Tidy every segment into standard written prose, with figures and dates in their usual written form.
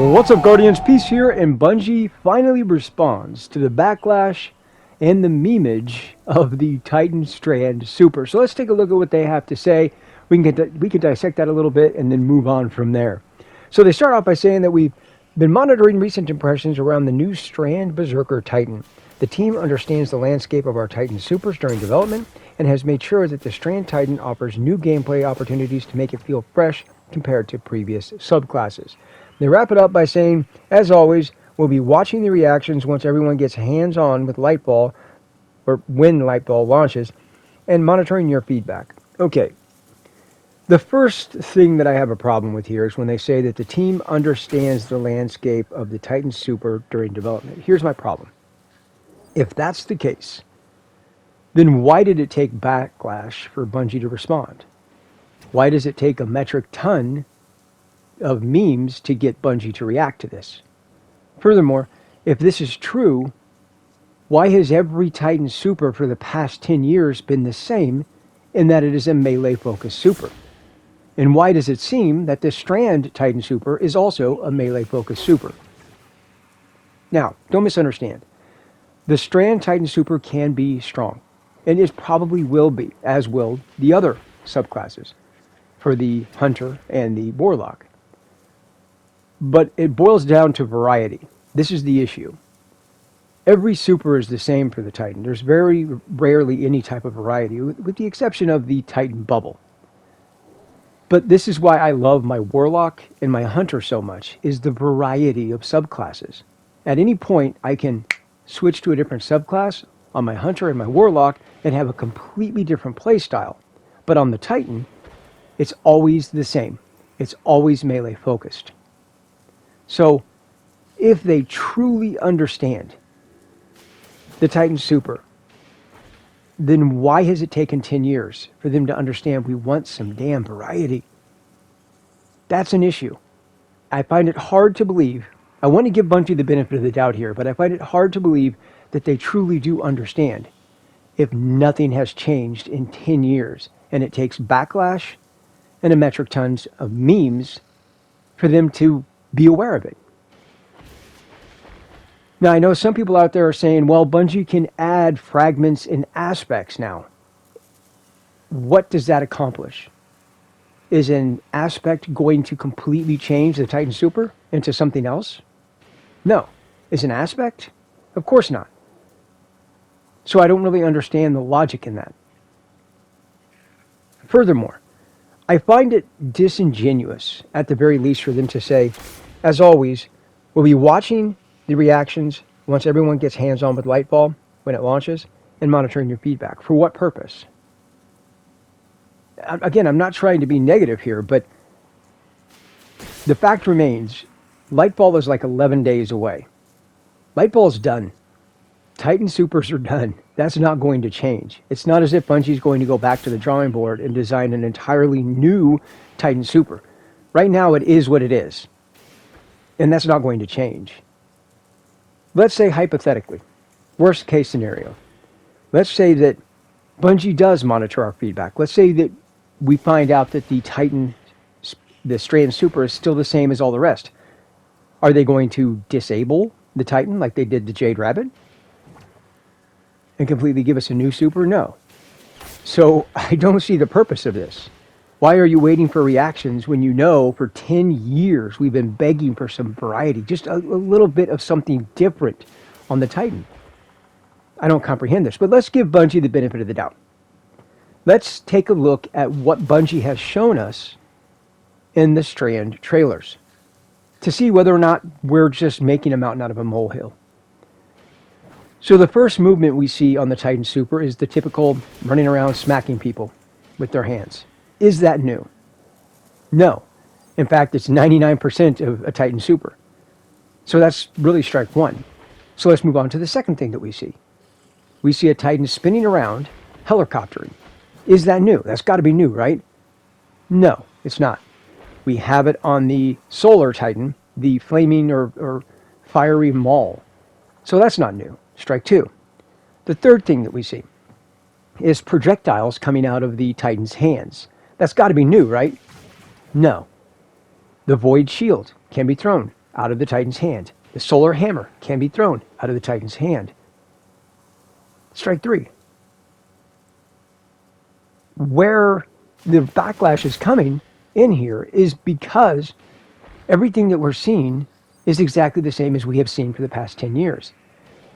What's up, Guardians? Peace here, and Bungie finally responds to the backlash and the memeage of the Titan Strand Super. So let's take a look at what they have to say. We can dissect that a little bit and then move on from there. So they start off by saying that we've been monitoring recent impressions around the new Strand Berserker Titan. The team understands the landscape of our Titan Supers during development and has made sure that the Strand Titan offers new gameplay opportunities to make it feel fresh compared to previous subclasses. They wrap it up by saying, as always, we'll be watching the reactions once everyone gets hands-on with Lightball, or when Lightball launches, and monitoring your feedback. Okay, the first thing that I have a problem with here is when they say that the team understands the landscape of the Titan Super during development. Here's my problem. If that's the case, then why did it take backlash for Bungie to respond? Why does it take a metric ton of memes to get Bungie to react to this? Furthermore, if this is true, why has every Titan Super for the past 10 years been the same in that it is a melee-focused super? And why does it seem that the Strand Titan Super is also a melee-focused super? Now, don't misunderstand. The Strand Titan Super can be strong, and it probably will be, as will the other subclasses for the Hunter and the Warlock. But it boils down to variety. This is the issue. Every super is the same for the Titan. There's very rarely any type of variety, with the exception of the Titan bubble. But this is why I love my Warlock and my Hunter so much, is the variety of subclasses. At any point, I can switch to a different subclass on my Hunter and my Warlock and have a completely different playstyle. But on the Titan, it's always the same. It's always melee focused. So, if they truly understand the Titan Super, then why has it taken 10 years for them to understand we want some damn variety? That's an issue. I find it hard to believe. I want to give Bungie the benefit of the doubt here, but I find it hard to believe that they truly do understand if nothing has changed in 10 years and it takes backlash and a metric tons of memes for them to be aware of it. Now, I know some people out there are saying, well, Bungie can add fragments and aspects now. What does that accomplish? Is an aspect going to completely change the Titan Super into something else? No. Is an aspect? Of course not. So I don't really understand the logic in that. Furthermore, I find it disingenuous, at the very least, for them to say, as always, we'll be watching the reactions once everyone gets hands-on with Lightball when it launches and monitoring your feedback. For what purpose? Again, I'm not trying to be negative here, but the fact remains, Lightball is like 11 days away. Lightball's done. Titan Supers are done. That's not going to change. It's not as if Bungie's going to go back to the drawing board and design an entirely new Titan Super. Right now, it is what it is. And that's not going to change. Let's say hypothetically, worst case scenario, let's say that Bungie does monitor our feedback. Let's say that we find out that the Strand Super is still the same as all the rest. Are they going to disable the Titan like they did the Jade Rabbit and completely give us a new super? No. So I don't see the purpose of this. Why are you waiting for reactions when you know for 10 years we've been begging for some variety, just a little bit of something different on the Titan? I don't comprehend this, but let's give Bungie the benefit of the doubt. Let's take a look at what Bungie has shown us in the Strand trailers to see whether or not we're just making a mountain out of a molehill. So the first movement we see on the Titan Super is the typical running around smacking people with their hands. Is that new? No. In fact, it's 99% of a Titan Super. So that's really strike one. So let's move on to the second thing that we see. We see a Titan spinning around, helicoptering. Is that new? That's got to be new, right? No, it's not. We have it on the Solar Titan, the flaming or fiery maul. So that's not new. Strike two. The third thing that we see is projectiles coming out of the Titan's hands. That's got to be new, right? No. The Void Shield can be thrown. out of the Titan's hand. The Solar Hammer can be thrown out of the Titan's hand. Strike 3. Where the backlash is coming in here is because everything that we're seeing is exactly the same as we have seen for the past 10 years.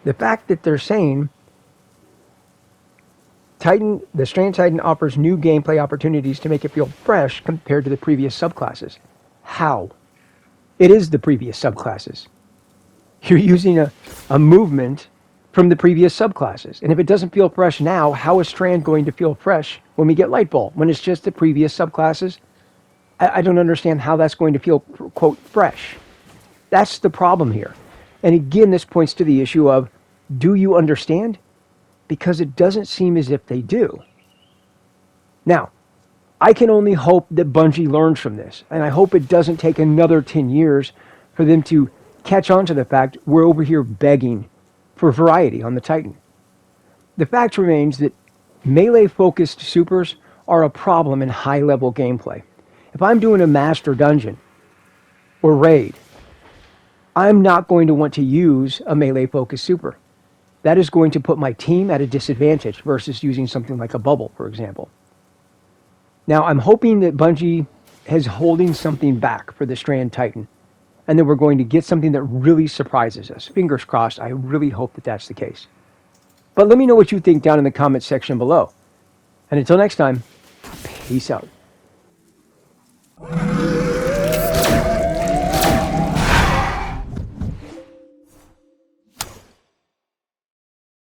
The fact that they're saying the Strand Titan offers new gameplay opportunities to make it feel fresh compared to the previous subclasses. How? It is the previous subclasses. You're using a movement from the previous subclasses. And if it doesn't feel fresh now, how is Strand going to feel fresh when we get Lightball? When it's just the previous subclasses? I don't understand how that's going to feel, quote, fresh. That's the problem here. And again, this points to the issue of, do you understand? Because it doesn't seem as if they do. Now, I can only hope that Bungie learns from this, and I hope it doesn't take another 10 years for them to catch on to the fact we're over here begging for variety on the Titan. The fact remains that melee-focused supers are a problem in high-level gameplay. If I'm doing a master dungeon or raid, I'm not going to want to use a melee-focused super. That is going to put my team at a disadvantage versus using something like a bubble, for example. Now, I'm hoping that Bungie is holding something back for the Strand Titan, and that we're going to get something that really surprises us. Fingers crossed, I really hope that that's the case. But let me know what you think down in the comments section below. And until next time, peace out.